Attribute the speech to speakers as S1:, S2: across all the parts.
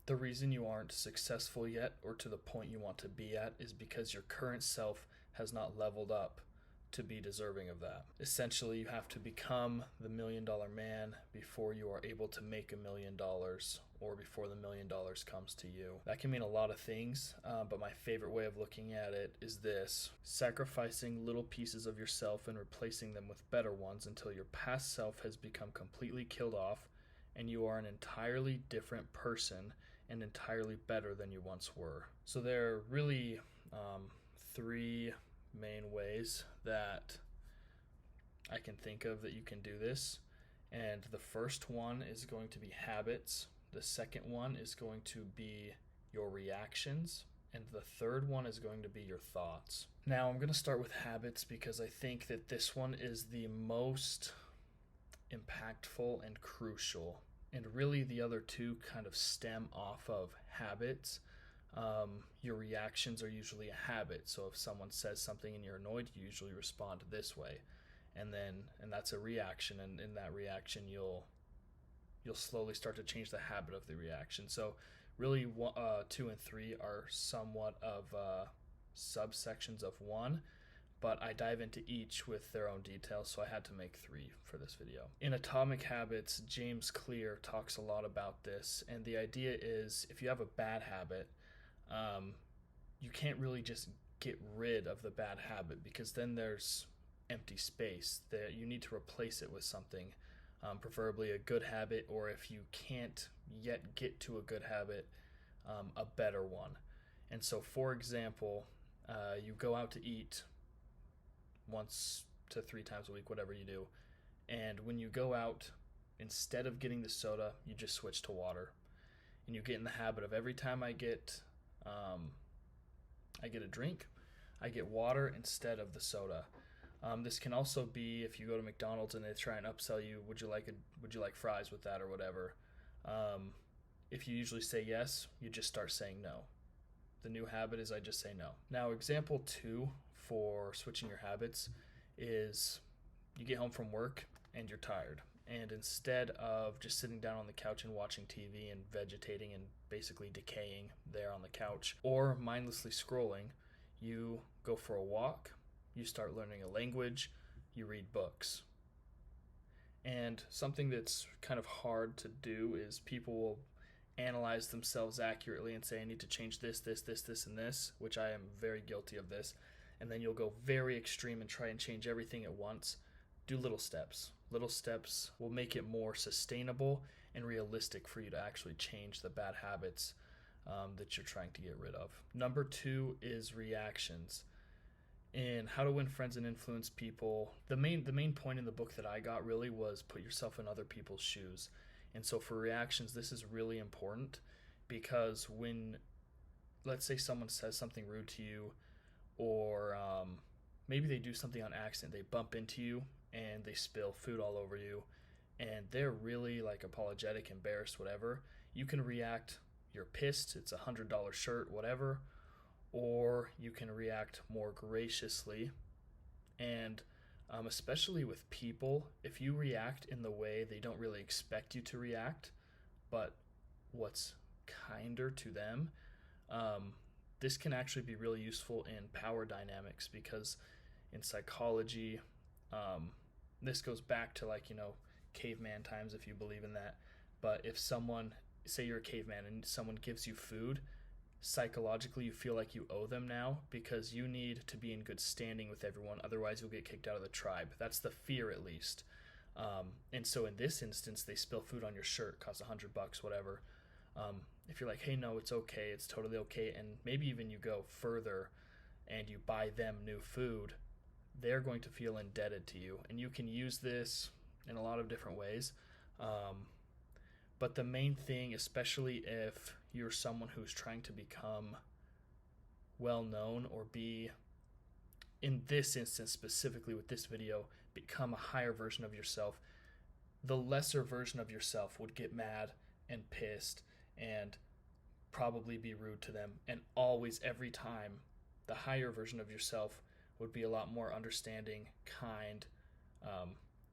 S1: The reason you aren't successful yet or to the point you want to be at is because your current self has not leveled up to be deserving of that. Essentially, you have to become the $1,000,000 man before you are able to make $1,000,000 or before the $1,000,000 comes to you. That can mean a lot of things, but my favorite way of looking at it is this: sacrificing little pieces of yourself and replacing them with better ones until your past self has become completely killed off and you are an entirely different person and entirely better than you once were. So there are really three main ways that I can think of that you can do this. And the first one is going to be habits. The second one is going to be your reactions. And the third one is going to be your thoughts. Now, I'm going to start with habits because I think that this one is the most impactful and crucial. And really, the other two kind of stem off of habits. Your reactions are usually a habit. So if someone says something and you're annoyed, you usually respond this way, and that's a reaction. And in that reaction, you'll slowly start to change the habit of the reaction. So really, 2 and 3 are somewhat of subsections of one, but I dive into each with their own details, so I had to make 3 for this video. In Atomic Habits, James Clear talks a lot about this, and the idea is if you have a bad habit, you can't really just get rid of the bad habit because then there's empty space that you need to replace it with something, preferably a good habit, or if you can't yet get to a good habit, a better one. And so, for example, you go out to eat once to 3 times a week, whatever you do, and when you go out, instead of getting the soda, you just switch to water, and you get in the habit of every time I get a drink, I get water instead of the soda. This can also be if you go to McDonald's and they try and upsell you, would you like fries with that or whatever. If you usually say yes, you just start saying no. The new habit is I just say no. Now, example 2 for switching your habits is you get home from work and you're tired. And instead of just sitting down on the couch and watching TV and vegetating and basically decaying there on the couch or mindlessly scrolling, you go for a walk, you start learning a language, you read books. And something that's kind of hard to do is people will analyze themselves accurately and say, I need to change this, and this, which I am very guilty of this. And then you'll go very extreme and try and change everything at once. Do little steps. Little steps will make it more sustainable and realistic for you to actually change the bad habits that you're trying to get rid of. Number 2 is reactions. In How to Win Friends and Influence People, the main point in the book that I got really was put yourself in other people's shoes. And so for reactions, this is really important because when, let's say someone says something rude to you, or maybe they do something on accident, they bump into you and they spill food all over you, and they're really like apologetic, embarrassed, whatever, you can react, you're pissed, it's $100 shirt, whatever, or you can react more graciously. And especially with people, if you react in the way they don't really expect you to react, but what's kinder to them, this can actually be really useful in power dynamics because in psychology, this goes back to caveman times, if you believe in that. But if someone, say you're a caveman and someone gives you food, psychologically you feel like you owe them now because you need to be in good standing with everyone, otherwise you'll get kicked out of the tribe. That's the fear, at least. And so in this instance, they spill food on your shirt, costs $100, whatever. If you're like, hey, no, it's okay, it's totally okay, and maybe even you go further and you buy them new food, they're going to feel indebted to you. And you can use this in a lot of different ways. But the main thing, especially if you're someone who's trying to become well-known or be, in this instance specifically with this video, become a higher version of yourself, the lesser version of yourself would get mad and pissed and probably be rude to them. And always, every time, the higher version of yourself would be a lot more understanding, kind,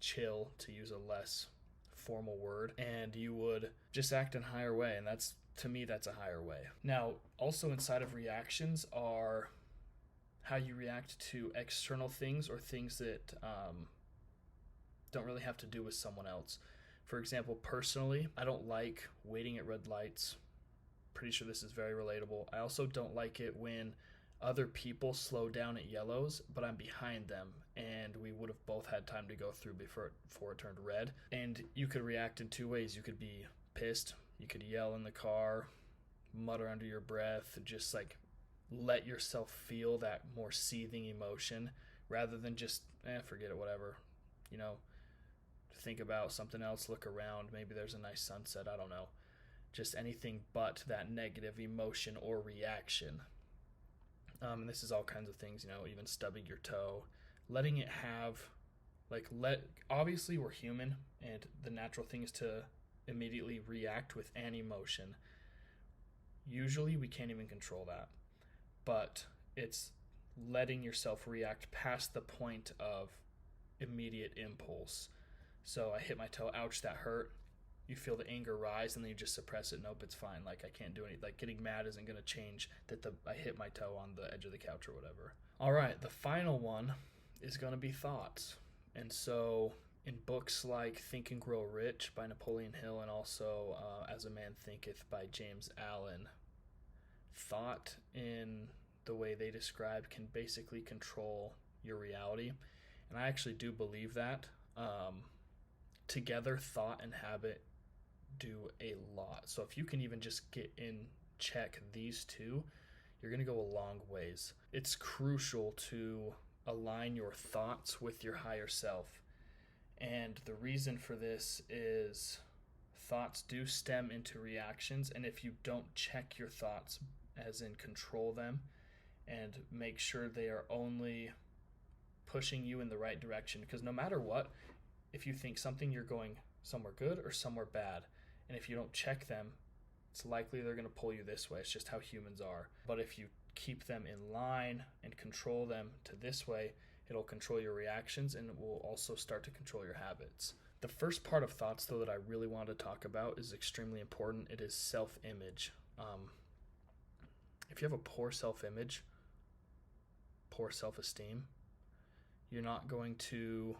S1: chill, to use a less formal word, and you would just act in a higher way. And that's to me, that's a higher way. Now, also inside of reactions are how you react to external things or things that don't really have to do with someone else. For example, personally, I don't like waiting at red lights. Pretty sure this is very relatable. I also don't like it when other people slow down at yellows, but I'm behind them, and we would have both had time to go through before it turned red. And you could react in two ways. You could be pissed, you could yell in the car, mutter under your breath, just like let yourself feel that more seething emotion rather than just forget it, whatever, you know, think about something else, look around, maybe there's a nice sunset, I don't know, just anything but that negative emotion or reaction. And this is all kinds of things, you know, even stubbing your toe, letting it have, obviously we're human, and the natural thing is to immediately react with an emotion. Usually we can't even control that, but it's letting yourself react past the point of immediate impulse. So I hit my toe, ouch, that hurt. You feel the anger rise, and then you just suppress it. Nope, it's fine. Like, I can't do anything. Like, getting mad isn't going to change that I hit my toe on the edge of the couch or whatever. All right, the final one is going to be thoughts. And so in books like Think and Grow Rich by Napoleon Hill, and also As a Man Thinketh by James Allen, thought in the way they describe can basically control your reality. And I actually do believe that. Together, thought and habit do a lot. So if you can even just get in check these two, you're going to go a long ways. It's crucial to align your thoughts with your higher self. And the reason for this is thoughts do stem into reactions, and if you don't check your thoughts, as in control them and make sure they are only pushing you in the right direction, because no matter what, if you think something, you're going somewhere good or somewhere bad. And if you don't check them, it's likely they're going to pull you this way. It's just how humans are. But if you keep them in line and control them to this way, it'll control your reactions, and it will also start to control your habits. The first part of thoughts, though, that I really want to talk about is extremely important. It is self-image. If you have a poor self-image, poor self-esteem, you're not going to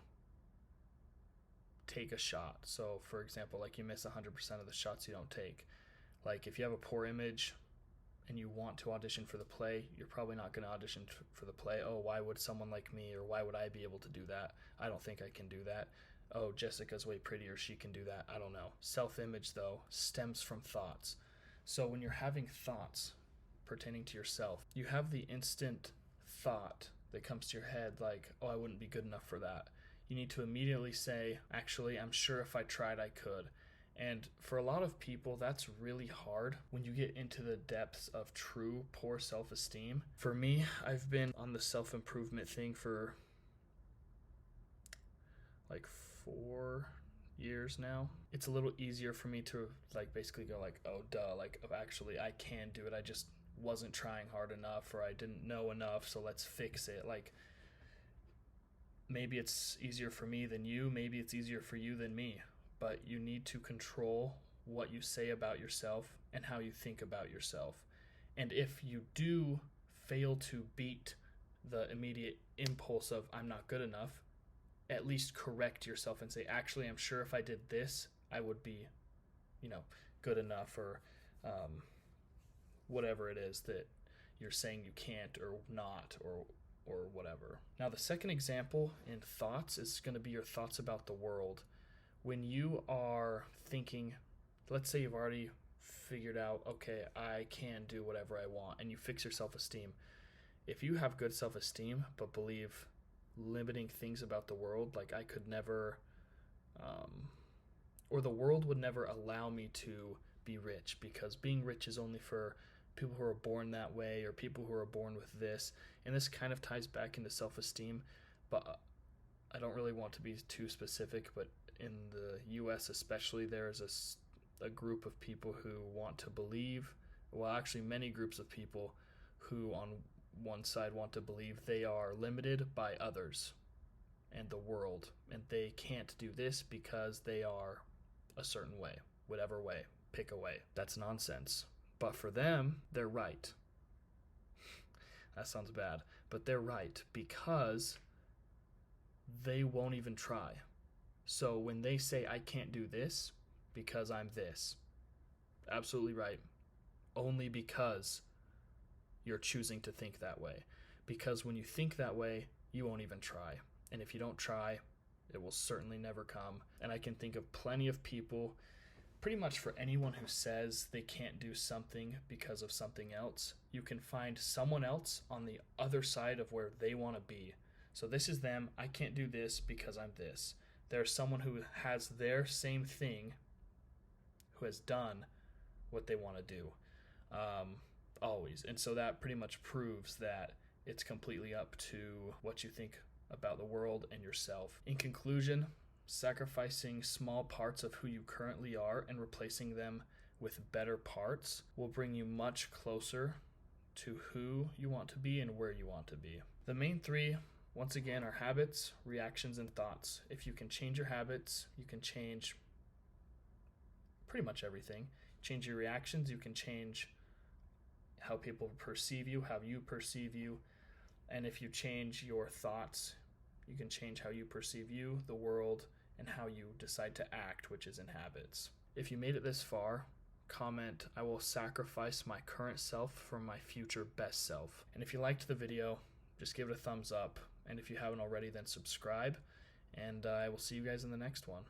S1: take a shot. So, for example, like, you miss 100% of the shots you don't take. Like, if you have a poor image and you want to audition for the play, you're probably not going to audition for the play. Oh, why would someone like me, or why would I be able to do that? I don't think I can do that. Oh, Jessica's way prettier, she can do that. I don't know. Self-image, though, stems from thoughts. So when you're having thoughts pertaining to yourself, you have the instant thought that comes to your head like, oh, I wouldn't be good enough for that. You need to immediately say, actually, I'm sure if I tried, I could. And for a lot of people, that's really hard when you get into the depths of true poor self-esteem. For me, I've been on the self-improvement thing for like 4 years now. It's a little easier for me to like basically go like, oh, duh, like, actually, I can do it. I just wasn't trying hard enough, or I didn't know enough, so let's fix it. Like, maybe it's easier for me than you, maybe it's easier for you than me, but you need to control what you say about yourself and how you think about yourself. And if you do fail to beat the immediate impulse of I'm not good enough, at least correct yourself and say, actually, I'm sure if I did this, I would be, good enough, or whatever it is that you're saying you can't or not, or whatever. Now, the second example in thoughts is going to be your thoughts about the world. When you are thinking, let's say you've already figured out, okay, I can do whatever I want, and you fix your self-esteem. If you have good self-esteem but believe limiting things about the world, like I could never, or the world would never allow me to be rich, because being rich is only for people who are born that way, or people who are born with this. And this kind of ties back into self-esteem, but I don't really want to be too specific, but in the US especially, there's a group of people who want to believe, well, actually many groups of people who on one side want to believe they are limited by others and the world, and they can't do this because they are a certain way, whatever way, pick away. That's nonsense. But for them, they're right. That sounds bad, but they're right because they won't even try. So when they say, I can't do this because I'm this, absolutely right. Only because you're choosing to think that way. Because when you think that way, you won't even try. And if you don't try, it will certainly never come. And I can think of plenty of people, pretty much for anyone who says they can't do something because of something else, you can find someone else on the other side of where they want to be. So this is them. I can't do this because I'm this. There's someone who has their same thing, who has done what they want to do, always. And so that pretty much proves that it's completely up to what you think about the world and yourself. In conclusion, sacrificing small parts of who you currently are and replacing them with better parts will bring you much closer to who you want to be and where you want to be. The main three, once again, are habits, reactions, and thoughts. If you can change your habits, you can change pretty much everything. Change your reactions, you can change how people perceive you, how you perceive you. And if you change your thoughts, you can change how you perceive you, the world, and how you decide to act, which is in habits. If you made it this far, comment, I will sacrifice my current self for my future best self. And if you liked the video, just give it a thumbs up. And if you haven't already, then subscribe. And I will see you guys in the next one.